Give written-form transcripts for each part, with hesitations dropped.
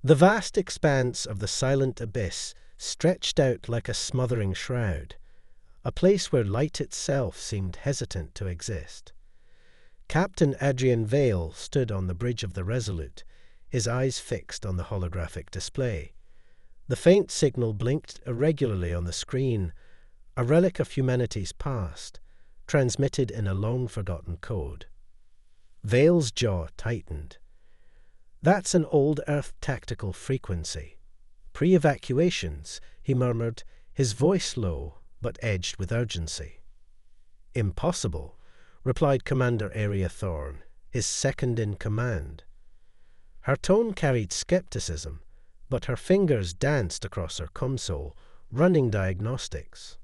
The vast expanse of the silent abyss stretched out like a smothering shroud, a place where light itself seemed hesitant to exist. Captain Adrian Vale stood on the bridge of the Resolute, his eyes fixed on the holographic display. The faint signal blinked irregularly on the screen, a relic of humanity's past, transmitted in a long-forgotten code. Vale's jaw tightened. "That's an old Earth tactical frequency. Pre-evacuations," he murmured, his voice low but edged with urgency. "Impossible," replied Commander Area Thorne, his second in command. Her tone carried skepticism, but her fingers danced across her console, running diagnostics.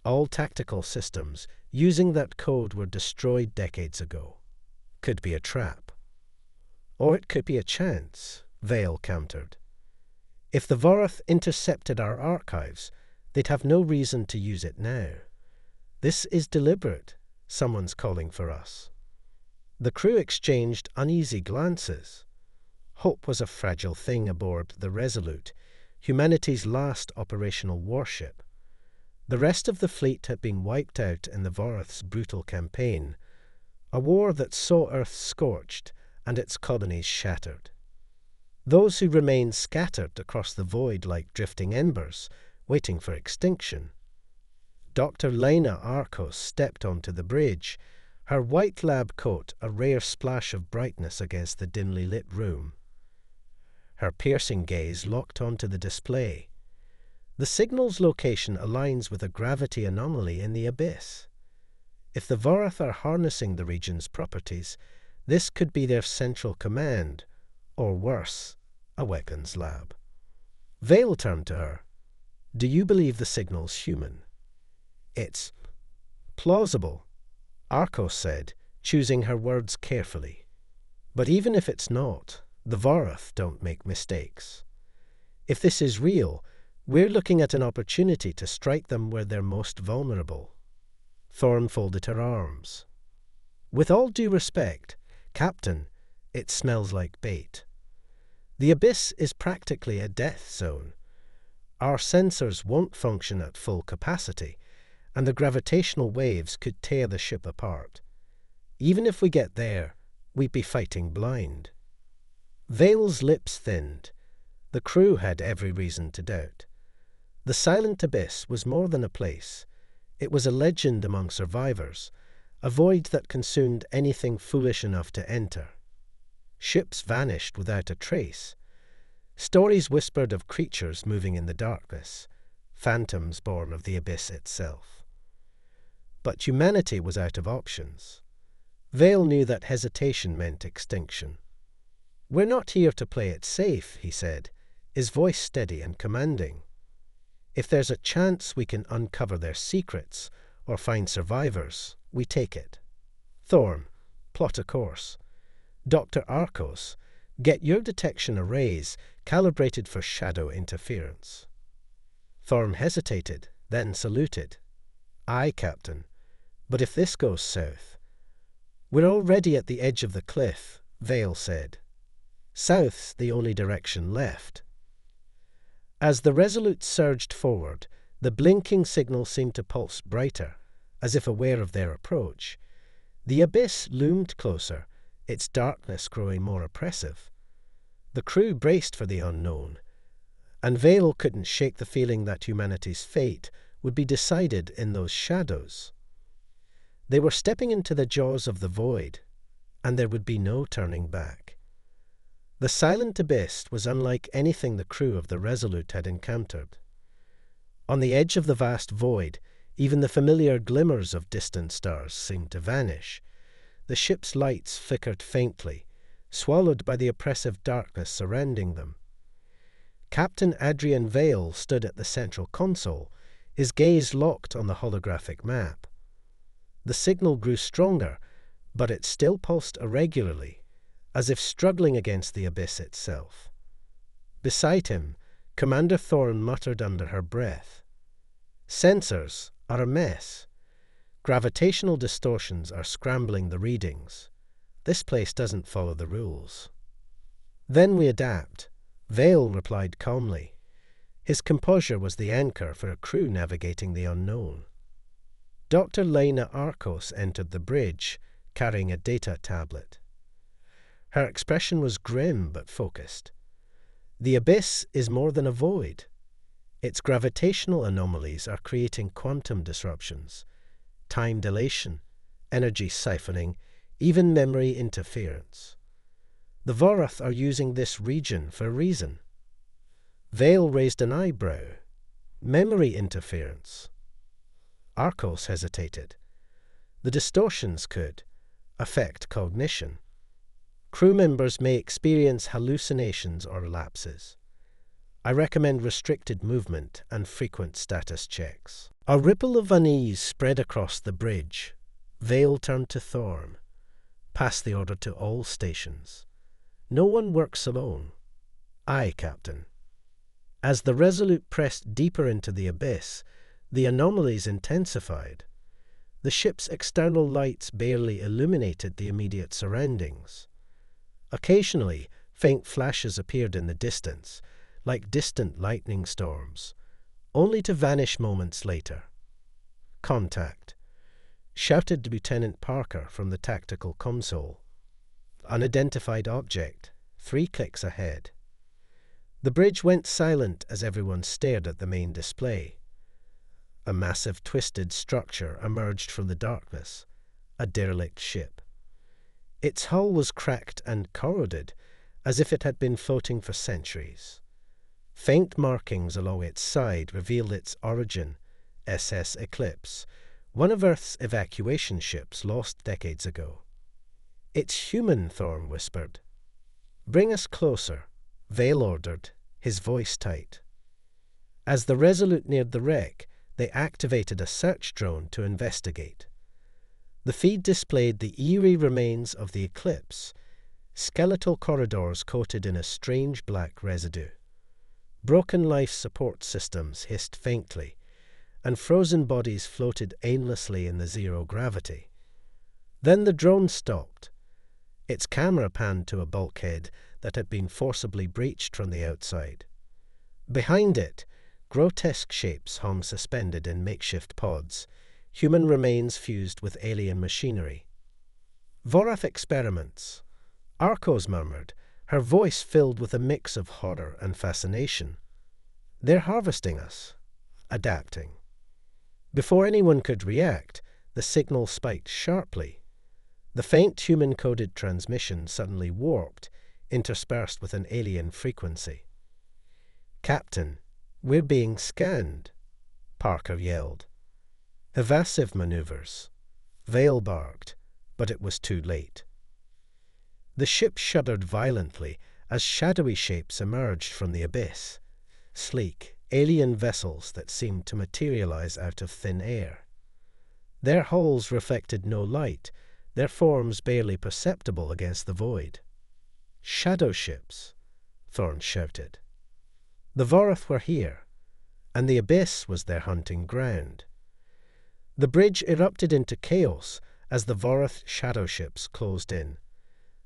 All tactical systems using that code were destroyed decades ago. Could be a trap. Or it could be a chance, Vale countered. If the Vorath intercepted our archives, they'd have no reason to use it now. This is deliberate. Someone's calling for us. The crew exchanged uneasy glances. Hope was a fragile thing aboard the Resolute, humanity's last operational warship. The rest of the fleet had been wiped out in the Vorath's brutal campaign, a war that saw Earth scorched and its colonies shattered. Those who remained scattered across the void like drifting embers, waiting for extinction. Dr. Lena Arcos stepped onto the bridge, her white lab coat a rare splash of brightness against the dimly lit room. Her piercing gaze locked onto the display. The signal's location aligns with a gravity anomaly in the abyss. If the Vorath are harnessing the region's properties, this could be their central command, or worse, a weapons lab. Vale turned to her. "Do you believe the signal's human?" "It's plausible," Arcos said, choosing her words carefully. "But even if it's not, the Vorath don't make mistakes. If this is real, we're looking at an opportunity to strike them where they're most vulnerable." Thorne folded her arms. "With all due respect, Captain, it smells like bait. The abyss is practically a death zone. Our sensors won't function at full capacity, and the gravitational waves could tear the ship apart. Even if we get there, we'd be fighting blind." Vale's lips thinned. The crew had every reason to doubt. The silent abyss was more than a place. It was a legend among survivors, a void that consumed anything foolish enough to enter. Ships vanished without a trace. Stories whispered of creatures moving in the darkness, phantoms born of the abyss itself. But humanity was out of options. Vale knew that hesitation meant extinction. "We're not here to play it safe," he said, his voice steady and commanding. "If there's a chance we can uncover their secrets or find survivors, we take it. Thorne, plot a course. Dr. Arcos, get your detection arrays calibrated for shadow interference." Thorne hesitated, then saluted. "Aye, Captain. But if this goes south—" "We're already at the edge of the cliff," Vale said. "South's the only direction left." As the Resolute surged forward, the blinking signal seemed to pulse brighter, as if aware of their approach. The abyss loomed closer, its darkness growing more oppressive. The crew braced for the unknown, and Vale couldn't shake the feeling that humanity's fate would be decided in those shadows. They were stepping into the jaws of the void, and there would be no turning back. The silent abyss was unlike anything the crew of the Resolute had encountered. On the edge of the vast void, even the familiar glimmers of distant stars seemed to vanish. The ship's lights flickered faintly, swallowed by the oppressive darkness surrounding them. Captain Adrian Vale stood at the central console, his gaze locked on the holographic map. The signal grew stronger, but it still pulsed irregularly, as if struggling against the abyss itself. Beside him, Commander Thorne muttered under her breath, "Sensors are a mess. Gravitational distortions are scrambling the readings. This place doesn't follow the rules." "Then we adapt," Vale replied calmly. His composure was the anchor for a crew navigating the unknown. Dr. Lena Arcos entered the bridge, carrying a data tablet. Her expression was grim but focused. The abyss is more than a void. Its gravitational anomalies are creating quantum disruptions, time dilation, energy siphoning, even memory interference. The Vorath are using this region for a reason. Vale raised an eyebrow. Memory interference. Arcos hesitated. The distortions could affect cognition. Crew members may experience hallucinations or lapses. I recommend restricted movement and frequent status checks. A ripple of unease spread across the bridge. Vale turned to Thorn. Pass the order to all stations. No one works alone. Aye, Captain. As the Resolute pressed deeper into the abyss, the anomalies intensified. The ship's external lights barely illuminated the immediate surroundings. Occasionally, faint flashes appeared in the distance, like distant lightning storms, only to vanish moments later. Contact, shouted Lieutenant Parker from the tactical console. Unidentified object, 3 clicks ahead. The bridge went silent as everyone stared at the main display. A massive twisted structure emerged from the darkness, a derelict ship. Its hull was cracked and corroded, as if it had been floating for centuries. Faint markings along its side revealed its origin, SS Eclipse, one of Earth's evacuation ships lost decades ago. "It's human," Thorn whispered. "Bring us closer," Vale ordered, his voice tight. As the Resolute neared the wreck, they activated a search drone to investigate. The feed displayed the eerie remains of the eclipse, skeletal corridors coated in a strange black residue. Broken life support systems hissed faintly, and frozen bodies floated aimlessly in the zero gravity. Then the drone stopped. Its camera panned to a bulkhead that had been forcibly breached from the outside. Behind it, grotesque shapes hung suspended in makeshift pods, human remains fused with alien machinery. "Vorath experiments," Arcos murmured, her voice filled with a mix of horror and fascination. "They're harvesting us, adapting." Before anyone could react, the signal spiked sharply. The faint human-coded transmission suddenly warped, interspersed with an alien frequency. "Captain, we're being scanned," Parker yelled. "Evasive maneuvers," Vale barked, but it was too late. The ship shuddered violently as shadowy shapes emerged from the abyss, sleek, alien vessels that seemed to materialize out of thin air. Their hulls reflected no light, their forms barely perceptible against the void. "Shadow ships," Thorn shouted. The Vorath were here, and the abyss was their hunting ground. The bridge erupted into chaos as the Vorath shadow ships closed in.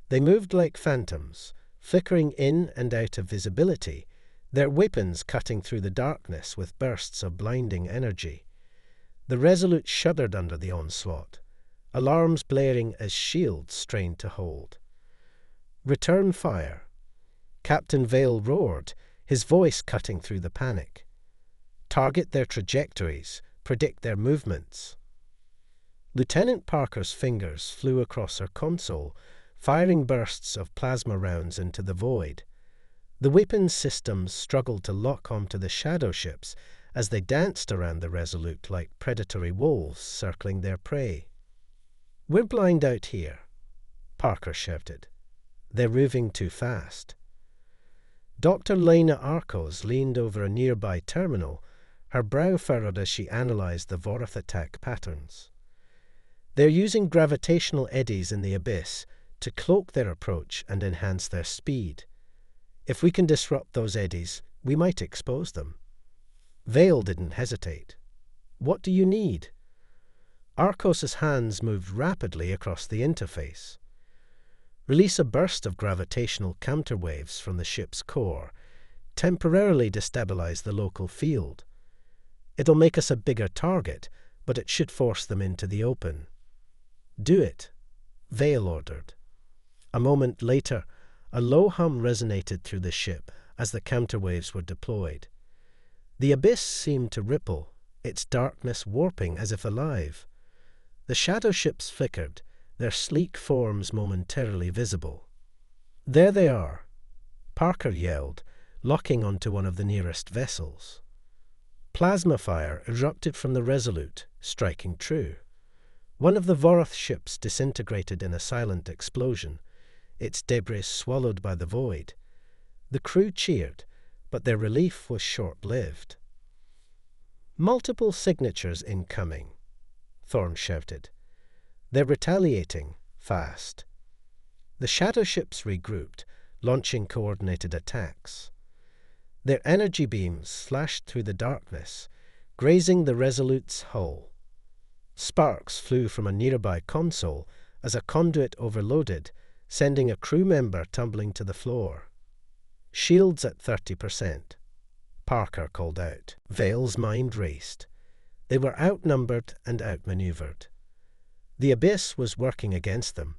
They moved like phantoms, flickering in and out of visibility, their weapons cutting through the darkness with bursts of blinding energy. The Resolute shuddered under the onslaught, alarms blaring as shields strained to hold. "Return fire," Captain Vale roared, his voice cutting through the panic. "Target their trajectories, predict their movements." Lieutenant Parker's fingers flew across her console, firing bursts of plasma rounds into the void. The weapons systems struggled to lock onto the shadow ships as they danced around the Resolute like predatory wolves circling their prey. "We're blind out here," Parker shouted. "They're moving too fast." Dr. Lena Arcos leaned over a nearby terminal, her brow furrowed as she analyzed the Vorath attack patterns. "They're using gravitational eddies in the abyss to cloak their approach and enhance their speed. If we can disrupt those eddies, we might expose them." Vale didn't hesitate. "What do you need?" Arcos's hands moved rapidly across the interface. "Release a burst of gravitational counterwaves from the ship's core, temporarily destabilize the local field. It'll make us a bigger target, but it should force them into the open. Do it, Vale ordered. A moment later, a low hum resonated through the ship as the counterwaves were deployed. The abyss seemed to ripple, its darkness warping as if alive. The shadow ships flickered, their sleek forms momentarily visible. "There they are," Parker yelled, locking onto one of the nearest vessels. Plasma fire erupted from the Resolute, striking true. One of the Vorath ships disintegrated in a silent explosion, its debris swallowed by the void. The crew cheered, but their relief was short-lived. "Multiple signatures incoming," Thorne shouted. "They're retaliating, fast." The shadow ships regrouped, launching coordinated attacks. Their energy beams slashed through the darkness, grazing the Resolute's hull. Sparks flew from a nearby console as a conduit overloaded, sending a crew member tumbling to the floor. "Shields at 30%, Parker called out. Vale's mind raced. They were outnumbered and outmaneuvered. The abyss was working against them,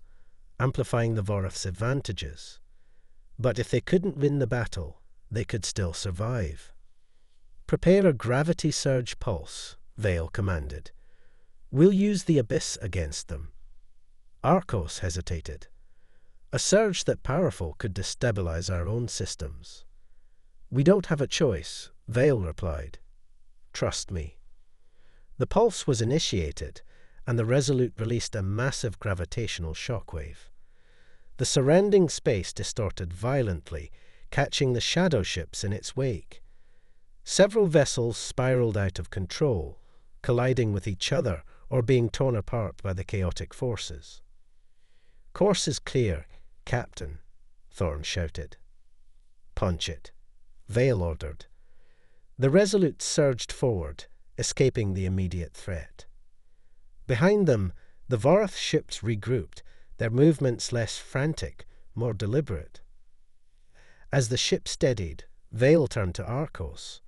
amplifying the Vorath's advantages. But if they couldn't win the battle, they could still survive. "Prepare a gravity surge pulse," Vale commanded. "We'll use the abyss against them." Arcos hesitated. "A surge that powerful could destabilize our own systems." "We don't have a choice," Vale replied. "Trust me." The pulse was initiated, and the Resolute released a massive gravitational shockwave. The surrounding space distorted violently, catching the shadow ships in its wake. Several vessels spiraled out of control, colliding with each other or being torn apart by the chaotic forces. "Course is clear, Captain," Thorne shouted. "Punch it," Vale ordered. The Resolute surged forward, escaping the immediate threat. Behind them, the Vorath ships regrouped, their movements less frantic, more deliberate. As the ship steadied, Vale turned to Arcos.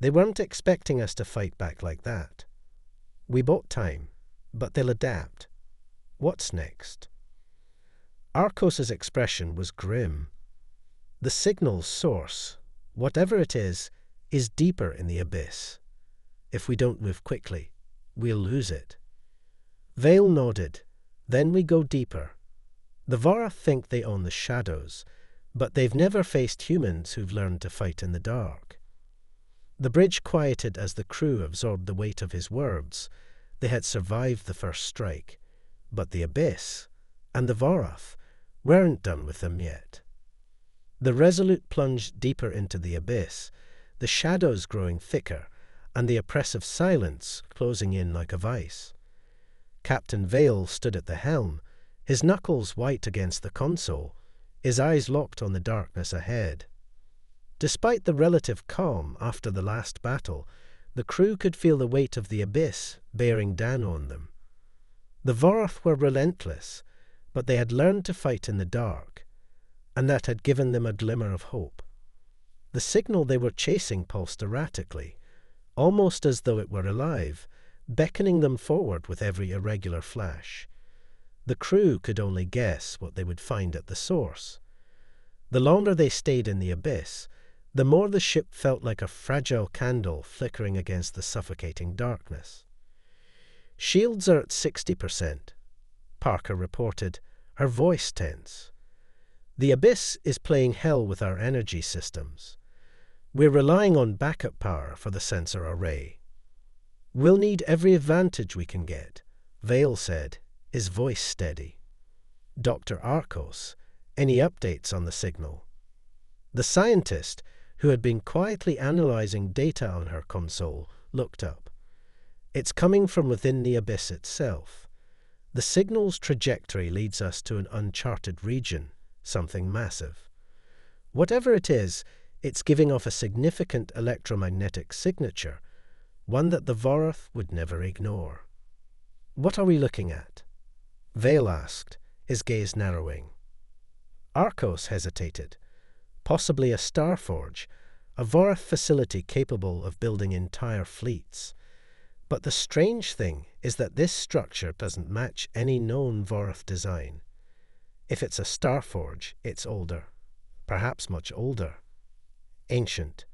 "They weren't expecting us to fight back like that. We bought time, but they'll adapt. What's next?" Arcos's expression was grim. "The signal's source, whatever it is deeper in the abyss. If we don't move quickly, we'll lose it." Vale nodded. "Then we go deeper. The Vorath think they own the shadows, but they've never faced humans who've learned to fight in the dark." The bridge quieted as the crew absorbed the weight of his words. They had survived the first strike, but the abyss and the Vorath weren't done with them yet. The Resolute plunged deeper into the abyss, the shadows growing thicker, and the oppressive silence closing in like a vice. Captain Vale stood at the helm, his knuckles white against the console, his eyes locked on the darkness ahead. Despite the relative calm after the last battle, the crew could feel the weight of the abyss bearing down on them. The Vorath were relentless, but they had learned to fight in the dark, and that had given them a glimmer of hope. The signal they were chasing pulsed erratically, almost as though it were alive, beckoning them forward with every irregular flash. The crew could only guess what they would find at the source. The longer they stayed in the abyss, the more the ship felt like a fragile candle flickering against the suffocating darkness. "Shields are at 60%, Parker reported, her voice tense. "The abyss is playing hell with our energy systems. We're relying on backup power for the sensor array." "We'll need every advantage we can get," Vale said, his voice steady. "Dr. Arcos, any updates on the signal?" The scientist, who had been quietly analyzing data on her console, looked up. "It's coming from within the abyss itself. The signal's trajectory leads us to an uncharted region, something massive. Whatever it is, it's giving off a significant electromagnetic signature, one that the Vorath would never ignore." "What are we looking at?" Vale asked, his gaze narrowing. Arcos hesitated. possibly a starforge, a Vorath facility capable of building entire fleets. But the strange thing is that this structure doesn't match any known Vorath design. If it's a starforge, it's older, perhaps much older. Ancient.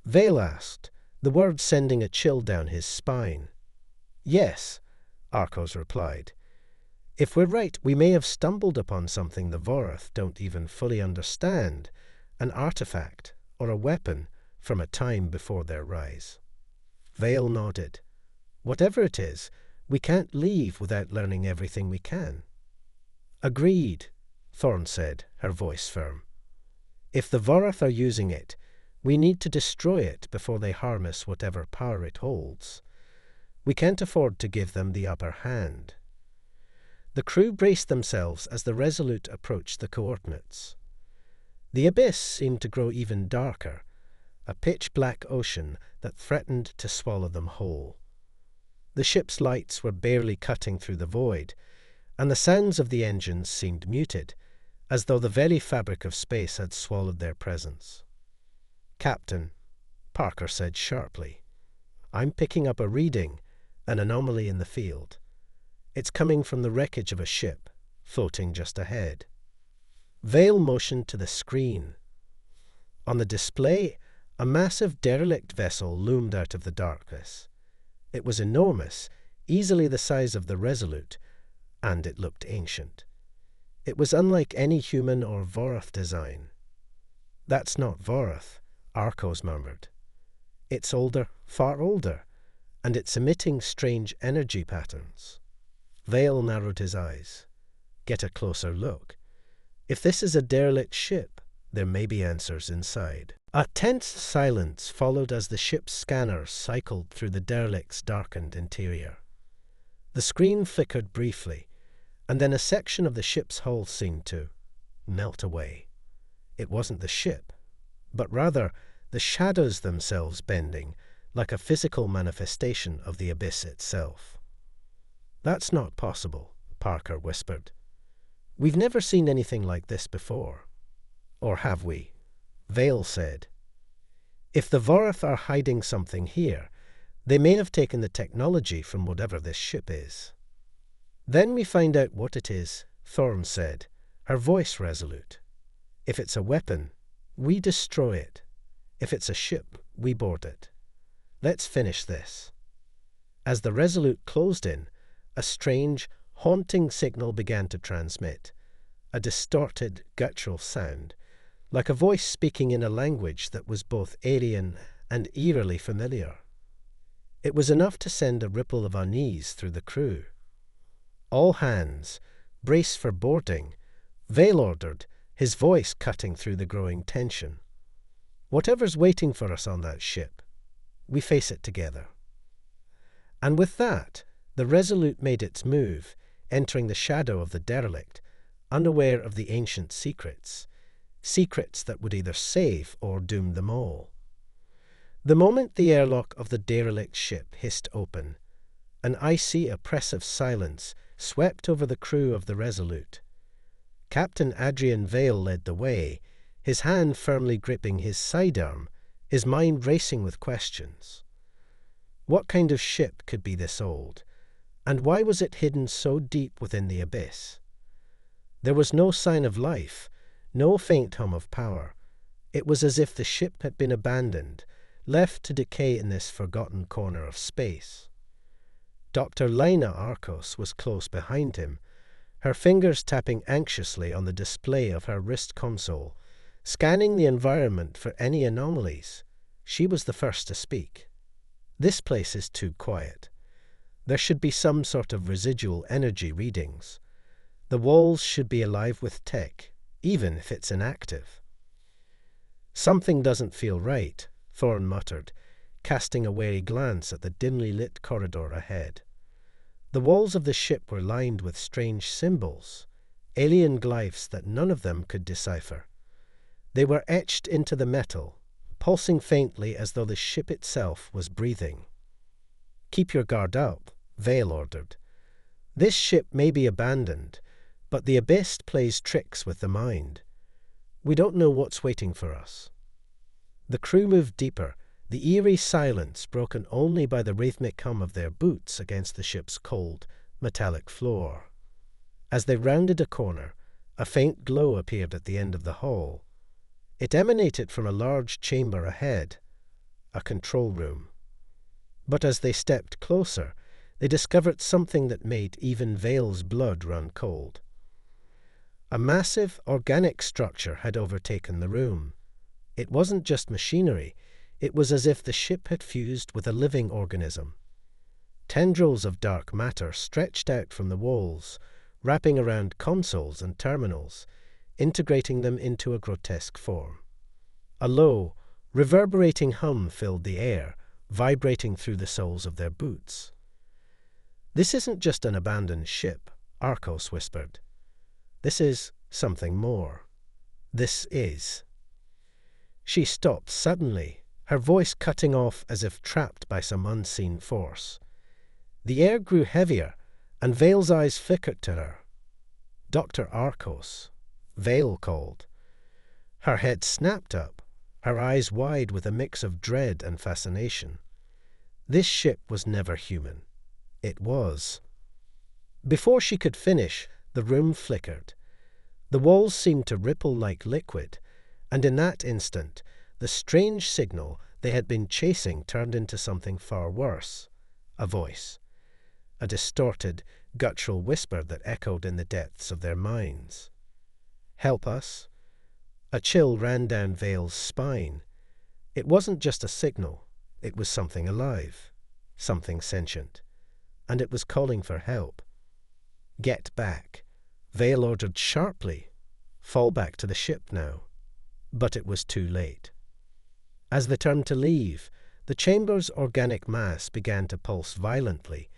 Vale asked, the word sending a chill down his spine. Yes, Arcos replied. If we're right, we may have stumbled upon something the Vorath don't even fully understand, an artifact or a weapon from a time before their rise. Vale nodded. Whatever it is, we can't leave without learning everything we can. Agreed, Thorn said, her voice firm. If the Vorath are using it, we need to destroy it before they harness whatever power it holds. We can't afford to give them the upper hand. The crew braced themselves as the Resolute approached the coordinates. The abyss seemed to grow even darker, a pitch-black ocean that threatened to swallow them whole. The ship's lights were barely cutting through the void, and the sounds of the engines seemed muted, as though the very fabric of space had swallowed their presence. Captain, Parker said sharply, I'm picking up a reading, an anomaly in the field. It's coming from the wreckage of a ship, floating just ahead. Vale motioned to the screen. On the display, a massive derelict vessel loomed out of the darkness. It was enormous, easily the size of the Resolute, and it looked ancient. It was unlike any human or Vorath design. That's not Vorath, Arcos murmured. It's older, far older, and it's emitting strange energy patterns. Vale narrowed his eyes. Get a closer look. If this is a derelict ship, there may be answers inside. A tense silence followed as the ship's scanner cycled through the derelict's darkened interior. The screen flickered briefly, and then a section of the ship's hull seemed to melt away. It wasn't the ship, but rather the shadows themselves bending, like a physical manifestation of the abyss itself. That's not possible, Parker whispered. We've never seen anything like this before. Or have we? Vale said. If the Vorath are hiding something here, they may have taken the technology from whatever this ship is. Then we find out what it is, Thorn said, her voice resolute. If it's a weapon, we destroy it. If it's a ship, we board it. Let's finish this. As the Resolute closed in, a strange, haunting signal began to transmit, a distorted, guttural sound, like a voice speaking in a language that was both alien and eerily familiar. It was enough to send a ripple of unease through the crew. All hands, brace for boarding, Vale ordered, his voice cutting through the growing tension. Whatever's waiting for us on that ship, we face it together. And with that, the Resolute made its move, entering the shadow of the derelict, unaware of the ancient secrets that would either save or doom them all. The moment the airlock of the derelict ship hissed open, an icy, oppressive silence swept over the crew of the Resolute. Captain Adrian Vale led the way, his hand firmly gripping his sidearm, his mind racing with questions. What kind of ship could be this old, and why was it hidden so deep within the abyss? There was no sign of life, no faint hum of power. It was as if the ship had been abandoned, left to decay in this forgotten corner of space. Dr. Lina Arcos was close behind him, her fingers tapping anxiously on the display of her wrist console, scanning the environment for any anomalies. She was the first to speak. This place is too quiet. There should be some sort of residual energy readings. The walls should be alive with tech, even if it's inactive. Something doesn't feel right, Thorn muttered, casting a wary glance at the dimly lit corridor ahead. The walls of the ship were lined with strange symbols, alien glyphs that none of them could decipher. They were etched into the metal, pulsing faintly as though the ship itself was breathing. Keep your guard up, Vale ordered. This ship may be abandoned, but the abyss plays tricks with the mind. We don't know what's waiting for us." The crew moved deeper, the eerie silence broken only by the rhythmic hum of their boots against the ship's cold, metallic floor. As they rounded a corner, a faint glow appeared at the end of the hall. It emanated from a large chamber ahead, a control room. But as they stepped closer, they discovered something that made even Vale's blood run cold. A massive, organic structure had overtaken the room. It wasn't just machinery, it was as if the ship had fused with a living organism. Tendrils of dark matter stretched out from the walls, wrapping around consoles and terminals, integrating them into a grotesque form. A low, reverberating hum filled the air, vibrating through the soles of their boots. "This isn't just an abandoned ship," Arcos whispered. "This is something more. This is." She stopped suddenly, her voice cutting off as if trapped by some unseen force. The air grew heavier, and Vale's eyes flickered to her. "Dr. Arcos," Vale called. Her head snapped up, her eyes wide with a mix of dread and fascination. This ship was never human. It was. Before she could finish, the room flickered. The walls seemed to ripple like liquid, and in that instant, the strange signal they had been chasing turned into something far worse. A voice. A distorted, guttural whisper that echoed in the depths of their minds. "Help us." A chill ran down Vale's spine. It wasn't just a signal. It was something alive, something sentient. And it was calling for help. "Get back," Vale ordered sharply. "Fall back to the ship now." But it was too late. As they turned to leave, the chamber's organic mass began to pulse violently,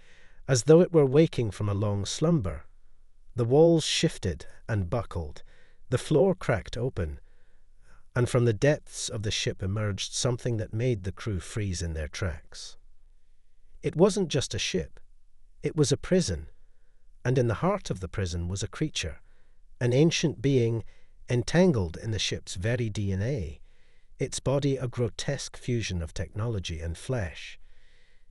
as though it were waking from a long slumber. The walls shifted and buckled, the floor cracked open, and from the depths of the ship emerged something that made the crew freeze in their tracks. It wasn't just a ship. It was a prison, and in the heart of the prison was a creature, an ancient being entangled in the ship's very DNA, its body a grotesque fusion of technology and flesh.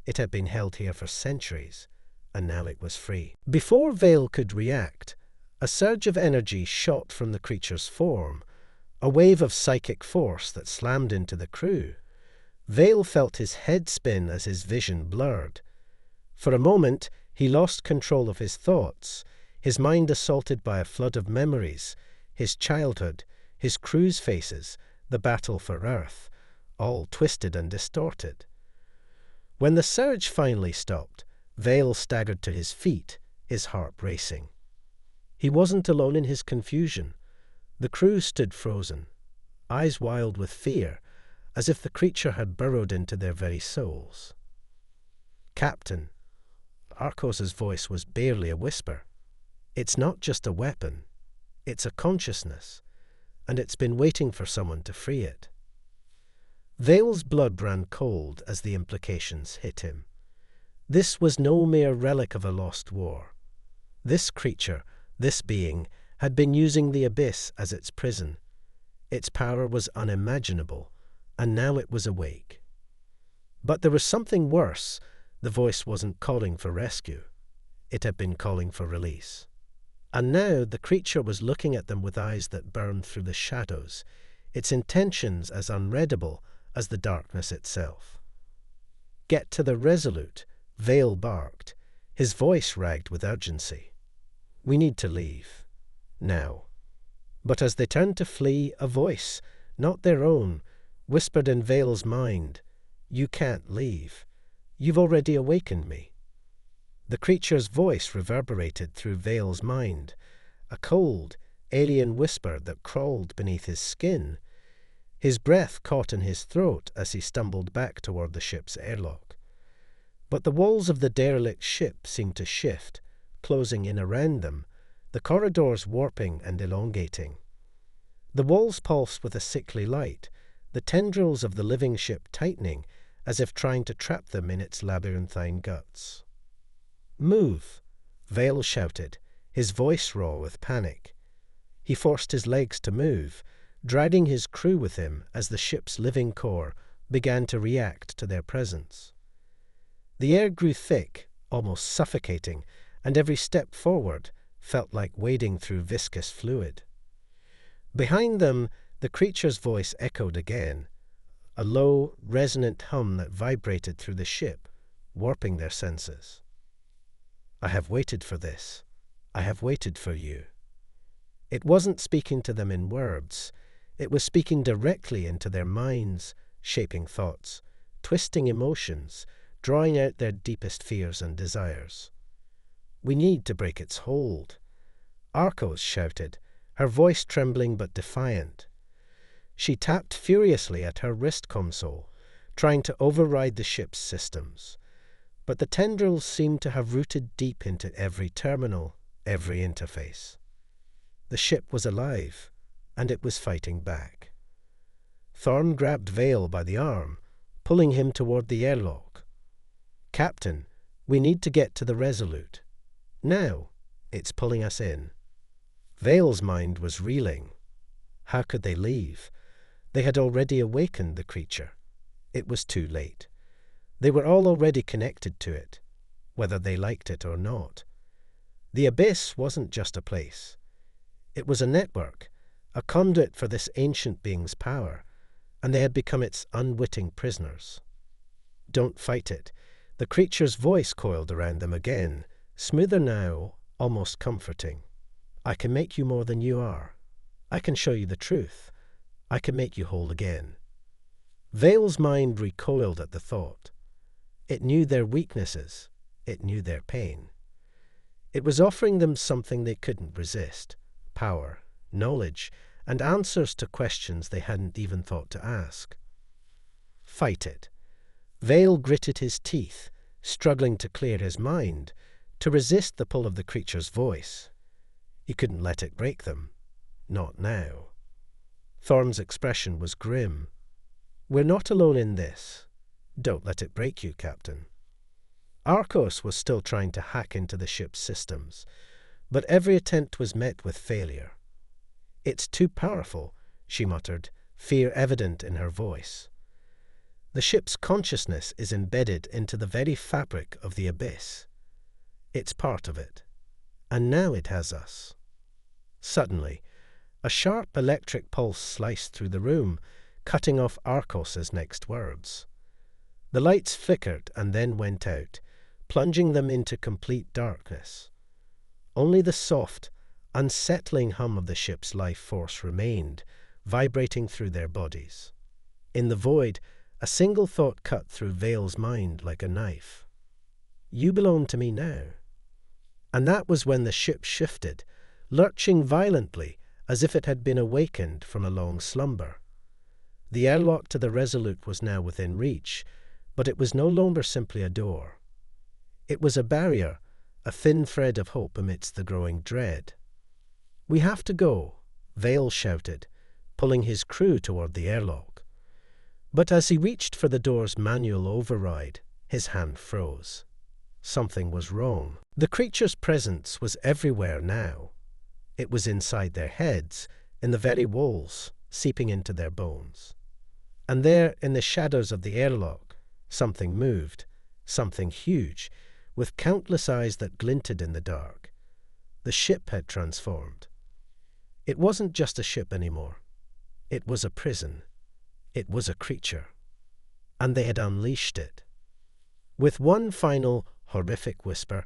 It had been held here for centuries, and now it was free. Before Vale could react, a surge of energy shot from the creature's form, a wave of psychic force that slammed into the crew. Vale felt his head spin as his vision blurred. For a moment, he lost control of his thoughts, his mind assaulted by a flood of memories, his childhood, his crew's faces, the battle for Earth, all twisted and distorted. When the surge finally stopped, Vale staggered to his feet, his heart racing. He wasn't alone in his confusion. The crew stood frozen, eyes wild with fear, as if the creature had burrowed into their very souls. "Captain," Arcos's voice was barely a whisper. "It's not just a weapon. It's a consciousness, and it's been waiting for someone to free it." Vale's blood ran cold as the implications hit him. This was no mere relic of a lost war. This creature, this being, had been using the abyss as its prison. Its power was unimaginable, and now it was awake. But there was something worse. The voice wasn't calling for rescue. It had been calling for release. And now the creature was looking at them with eyes that burned through the shadows, its intentions as unreadable as the darkness itself. "Get to the Resolute," Vale barked, his voice ragged with urgency. "We need to leave. Now." But as they turned to flee, a voice, not their own, whispered in Vale's mind, "You can't leave. You've already awakened me." The creature's voice reverberated through Vale's mind, a cold, alien whisper that crawled beneath his skin. His breath caught in his throat as he stumbled back toward the ship's airlock. But the walls of the derelict ship seemed to shift, closing in around them, the corridors warping and elongating. The walls pulsed with a sickly light, the tendrils of the living ship tightening, as if trying to trap them in its labyrinthine guts. "Move!" Vale shouted, his voice raw with panic. He forced his legs to move, dragging his crew with him as the ship's living core began to react to their presence. The air grew thick, almost suffocating, and every step forward felt like wading through viscous fluid. Behind them, the creature's voice echoed again, a low, resonant hum that vibrated through the ship, warping their senses. "I have waited for this. I have waited for you." It wasn't speaking to them in words. It was speaking directly into their minds, shaping thoughts, twisting emotions, drawing out their deepest fears and desires. "We need to break its hold," Arcos shouted, her voice trembling but defiant. She tapped furiously at her wrist console, trying to override the ship's systems. But the tendrils seemed to have rooted deep into every terminal, every interface. The ship was alive, and it was fighting back. Thorm grabbed Vale by the arm, pulling him toward the airlock. "Captain, we need to get to the Resolute. Now, it's pulling us in." Vale's mind was reeling. How could they leave? They had already awakened the creature. It was too late. They were all already connected to it, whether they liked it or not. The Abyss wasn't just a place. It was a network, a conduit for this ancient being's power, and they had become its unwitting prisoners. "Don't fight it." The creature's voice coiled around them again, smoother now, almost comforting. "I can make you more than you are. I can show you the truth. I can make you whole again." Vale's mind recoiled at the thought. It knew their weaknesses. It knew their pain. It was offering them something they couldn't resist: power, knowledge, and answers to questions they hadn't even thought to ask. Fight it. Vale gritted his teeth, struggling to clear his mind, to resist the pull of the creature's voice. He couldn't let it break them. Not now. Thorm's expression was grim. "We're not alone in this. Don't let it break you, Captain." Arcos was still trying to hack into the ship's systems, but every attempt was met with failure. "It's too powerful," she muttered, fear evident in her voice. "The ship's consciousness is embedded into the very fabric of the Abyss. It's part of it. And now it has us." Suddenly, a sharp electric pulse sliced through the room, cutting off Arcos's next words. The lights flickered and then went out, plunging them into complete darkness. Only the soft, unsettling hum of the ship's life force remained, vibrating through their bodies. In the void, a single thought cut through Vale's mind like a knife. "You belong to me now." And that was when the ship shifted, lurching violently as if it had been awakened from a long slumber. The airlock to the Resolute was now within reach, but it was no longer simply a door. It was a barrier, a thin thread of hope amidst the growing dread. "We have to go," Vale shouted, pulling his crew toward the airlock. But as he reached for the door's manual override, his hand froze. Something was wrong. The creature's presence was everywhere now. It was inside their heads, in the very walls, seeping into their bones. And there, in the shadows of the airlock, something moved, something huge, with countless eyes that glinted in the dark. The ship had transformed. It wasn't just a ship anymore. It was a prison. It was a creature. And they had unleashed it. With one final, horrific whisper,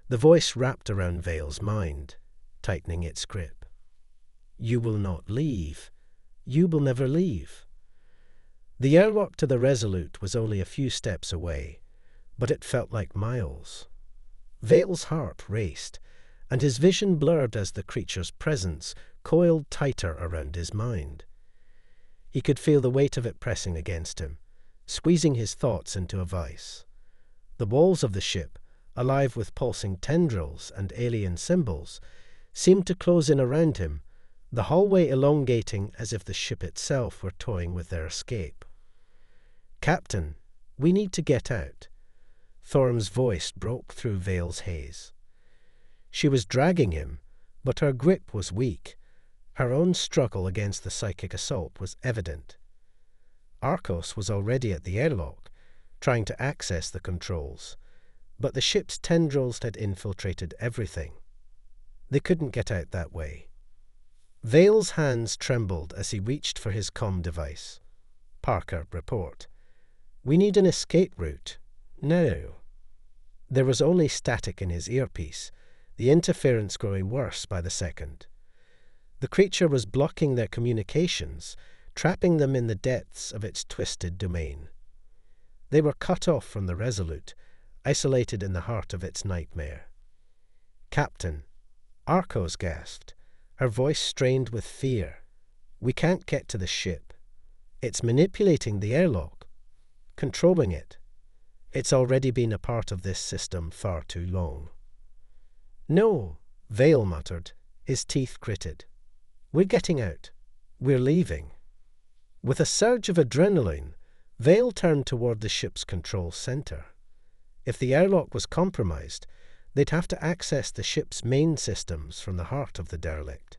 the voice wrapped around Vale's mind, tightening its grip. "You will not leave. You will never leave." The airlock to the Resolute was only a few steps away, but it felt like miles. Vale's heart raced, and his vision blurred as the creature's presence coiled tighter around his mind. He could feel the weight of it pressing against him, squeezing his thoughts into a vice. The walls of the ship, alive with pulsing tendrils and alien symbols, seemed to close in around him, the hallway elongating as if the ship itself were toying with their escape. "Captain, we need to get out." Thorm's voice broke through Vale's haze. She was dragging him, but her grip was weak, Her own struggle against the psychic assault was evident. Arcos was already at the airlock, trying to access the controls, but the ship's tendrils had infiltrated everything. They couldn't get out that way. Vale's hands trembled as he reached for his comm device. Parker, report. We need an escape route. Now. There was only static in his earpiece, the interference growing worse by the second. The creature was blocking their communications, trapping them in the depths of its twisted domain. They were cut off from the Resolute, isolated in the heart of its nightmare. Captain, Arcos gasped, her voice strained with fear. We can't get to the ship. It's manipulating the airlock, controlling it. It's already been a part of this system far too long. No, Vale muttered, his teeth gritted. We're getting out. We're leaving. With a surge of adrenaline, Vale turned toward the ship's control center. If the airlock was compromised, they'd have to access the ship's main systems from the heart of the derelict.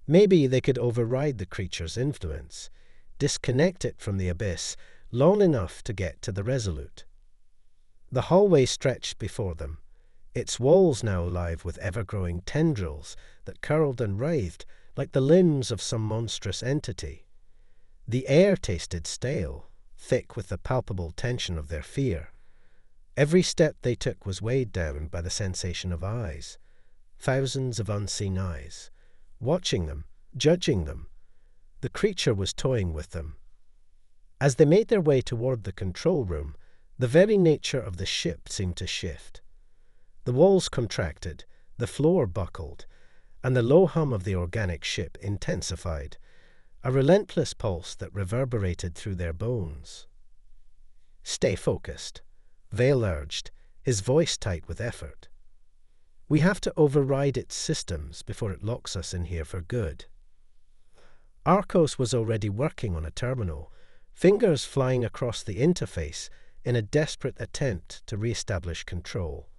Maybe they could override the creature's influence, disconnect it from the abyss long enough to get to the Resolute. The hallway stretched before them, its walls now alive with ever-growing tendrils that curled and writhed like the limbs of some monstrous entity. The air tasted stale, thick with the palpable tension of their fear. Every step they took was weighed down by the sensation of eyes, thousands of unseen eyes, watching them, judging them. The creature was toying with them. As they made their way toward the control room, the very nature of the ship seemed to shift. The walls contracted, the floor buckled, and the low hum of the organic ship intensified, a relentless pulse that reverberated through their bones. Stay focused, Vale urged, his voice tight with effort. We have to override its systems before it locks us in here for good. Arcos was already working on a terminal, fingers flying across the interface in a desperate attempt to re-establish control.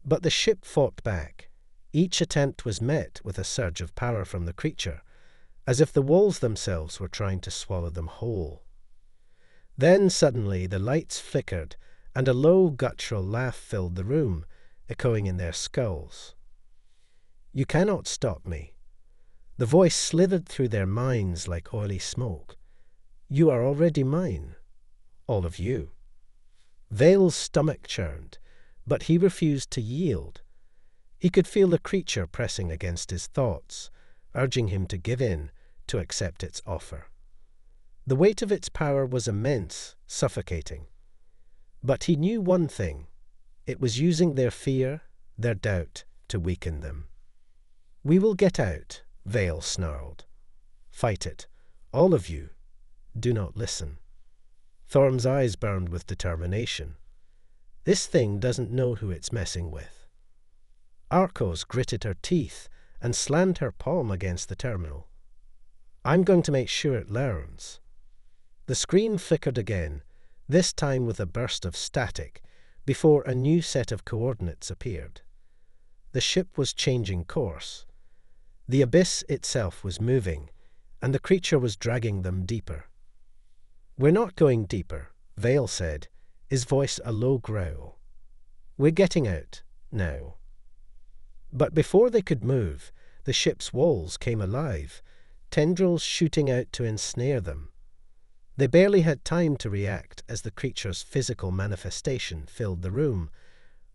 But the ship fought back. Each attempt was met with a surge of power from the creature, as if the walls themselves were trying to swallow them whole. Then suddenly the lights flickered, and a low guttural laugh filled the room, echoing in their skulls. You cannot stop me. The voice slithered through their minds like oily smoke. You are already mine. All of you. Vale's stomach churned, but he refused to yield. He could feel the creature pressing against his thoughts, urging him to give in, to accept its offer. The weight of its power was immense, suffocating. But he knew one thing. It was using their fear, their doubt, to weaken them. We will get out, Vale snarled. Fight it, all of you. Do not listen. Thorm's eyes burned with determination. This thing doesn't know who it's messing with. Arcos gritted her teeth and slammed her palm against the terminal. I'm going to make sure it learns. The screen flickered again, this time with a burst of static, before a new set of coordinates appeared. The ship was changing course. The abyss itself was moving, and the creature was dragging them deeper. We're not going deeper, Vale said, his voice a low growl. We're getting out, now. But before they could move, the ship's walls came alive, tendrils shooting out to ensnare them. They barely had time to react as the creature's physical manifestation filled the room,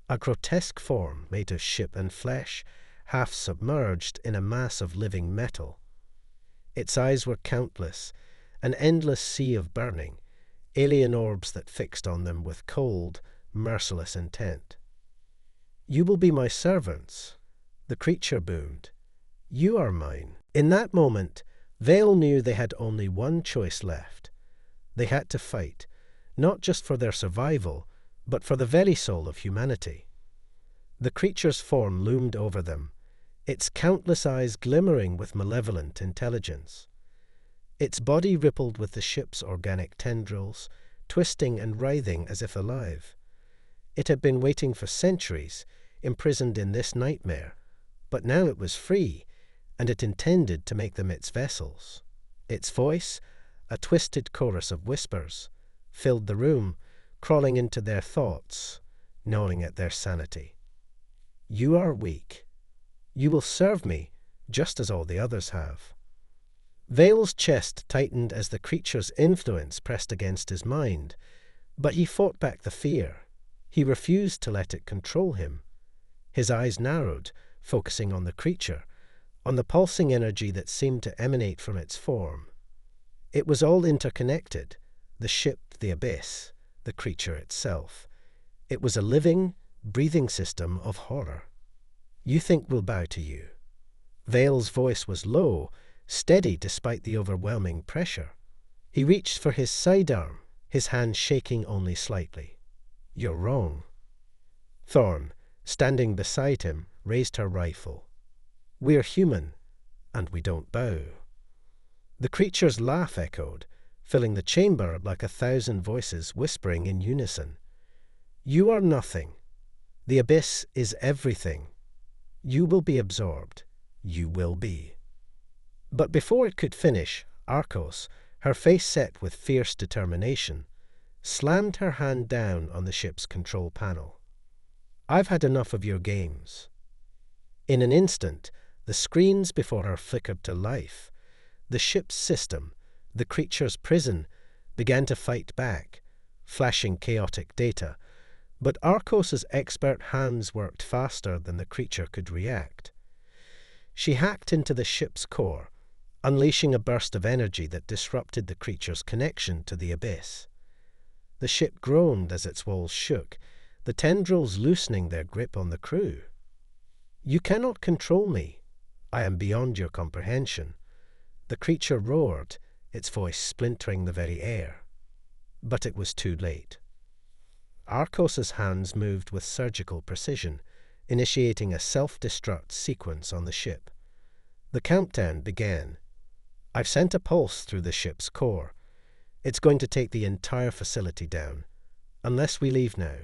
a grotesque form made of ship and flesh, half submerged in a mass of living metal. Its eyes were countless, an endless sea of burning, alien orbs that fixed on them with cold, merciless intent. You will be my servants, the creature boomed. You are mine. In that moment, Vale knew they had only one choice left. They had to fight, not just for their survival, but for the very soul of humanity. The creature's form loomed over them, its countless eyes glimmering with malevolent intelligence. Its body rippled with the ship's organic tendrils, twisting and writhing as if alive. It had been waiting for centuries, imprisoned in this nightmare, but now it was free, and it intended to make them its vessels. Its voice, a twisted chorus of whispers, filled the room, crawling into their thoughts, gnawing at their sanity. You are weak. You will serve me, just as all the others have. Vale's chest tightened as the creature's influence pressed against his mind, but he fought back the fear. He refused to let it control him. His eyes narrowed, focusing on the creature, on the pulsing energy that seemed to emanate from its form. It was all interconnected, the ship, the abyss, the creature itself. It was a living, breathing system of horror. You think we'll bow to you? Vale's voice was low, steady despite the overwhelming pressure. He reached for his sidearm, his hand shaking only slightly. You're wrong. Thorn, standing beside him, raised her rifle. We're human, and we don't bow. The creature's laugh echoed, filling the chamber like 1,000 voices whispering in unison. You are nothing. The abyss is everything. You will be absorbed. You will be. But before it could finish, Arcos, her face set with fierce determination, slammed her hand down on the ship's control panel. I've had enough of your games. In an instant, the screens before her flickered to life. The ship's system, the creature's prison, began to fight back, flashing chaotic data, but Arcos's expert hands worked faster than the creature could react. She hacked into the ship's core, unleashing a burst of energy that disrupted the creature's connection to the abyss. The ship groaned as its walls shook, the tendrils loosening their grip on the crew. You cannot control me. I am beyond your comprehension. The creature roared, its voice splintering the very air. But it was too late. Arcos's hands moved with surgical precision, initiating a self-destruct sequence on the ship. The countdown began. I've sent a pulse through the ship's core. It's going to take the entire facility down, unless we leave now.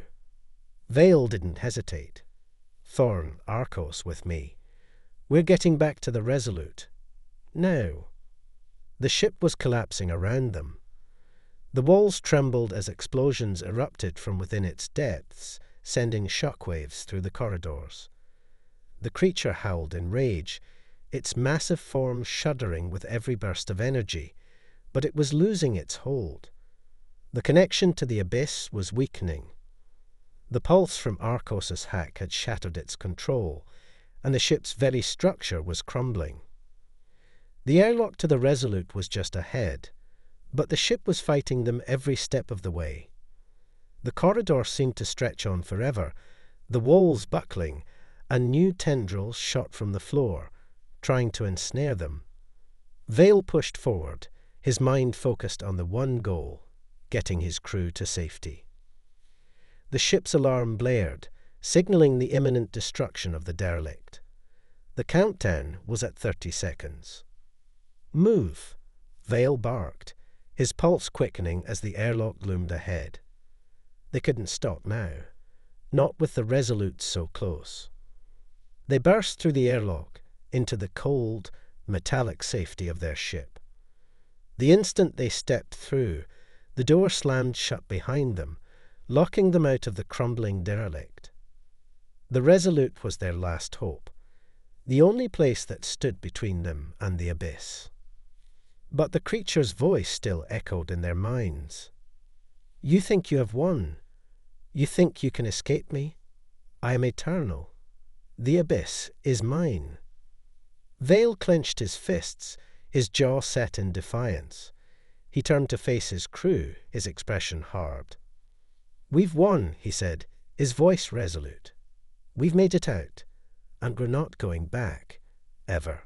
Vale didn't hesitate. Thorn, Arcos with me. We're getting back to the Resolute. Now. The ship was collapsing around them. The walls trembled as explosions erupted from within its depths, sending shockwaves through the corridors. The creature howled in rage, its massive form shuddering with every burst of energy, but it was losing its hold. The connection to the abyss was weakening. The pulse from Arcos's hack had shattered its control, and the ship's very structure was crumbling. The airlock to the Resolute was just ahead, but the ship was fighting them every step of the way. The corridor seemed to stretch on forever, the walls buckling, and new tendrils shot from the floor, trying to ensnare them. Vale pushed forward, his mind focused on the one goal, getting his crew to safety. The ship's alarm blared, signaling the imminent destruction of the derelict. The countdown was at 30 seconds. Move! Vale barked, his pulse quickening as the airlock loomed ahead. They couldn't stop now, not with the Resolute so close. They burst through the airlock into the cold, metallic safety of their ship. The instant they stepped through, the door slammed shut behind them, locking them out of the crumbling derelict. The Resolute was their last hope, the only place that stood between them and the abyss. But the creature's voice still echoed in their minds. You think you have won. You think you can escape me. I am eternal. The abyss is mine. Vale clenched his fists, his jaw set in defiance. He turned to face his crew, his expression hard. We've won, he said, his voice resolute. We've made it out, and we're not going back, ever.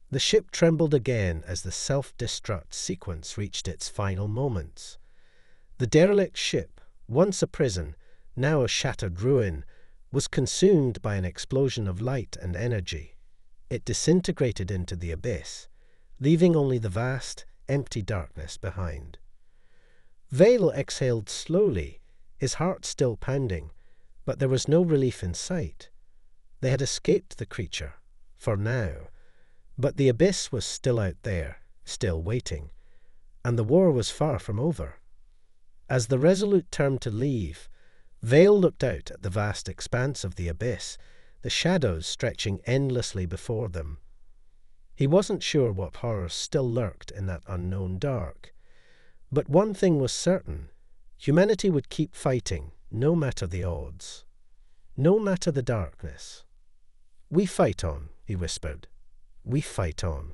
The ship trembled again as the self-destruct sequence reached its final moments. The derelict ship, once a prison, now a shattered ruin, was consumed by an explosion of light and energy. It disintegrated into the abyss, leaving only the vast, empty darkness behind. Vale exhaled slowly, his heart still pounding, but there was no relief in sight. They had escaped the creature, for now, But the abyss was still out there, still waiting, and the war was far from over. As the Resolute turned to leave, Vale looked out at the vast expanse of the abyss, the shadows stretching endlessly before them. He wasn't sure what horrors still lurked in that unknown dark. But one thing was certain. Humanity would keep fighting, no matter the odds. No matter the darkness. "We fight on," he whispered. "We fight on."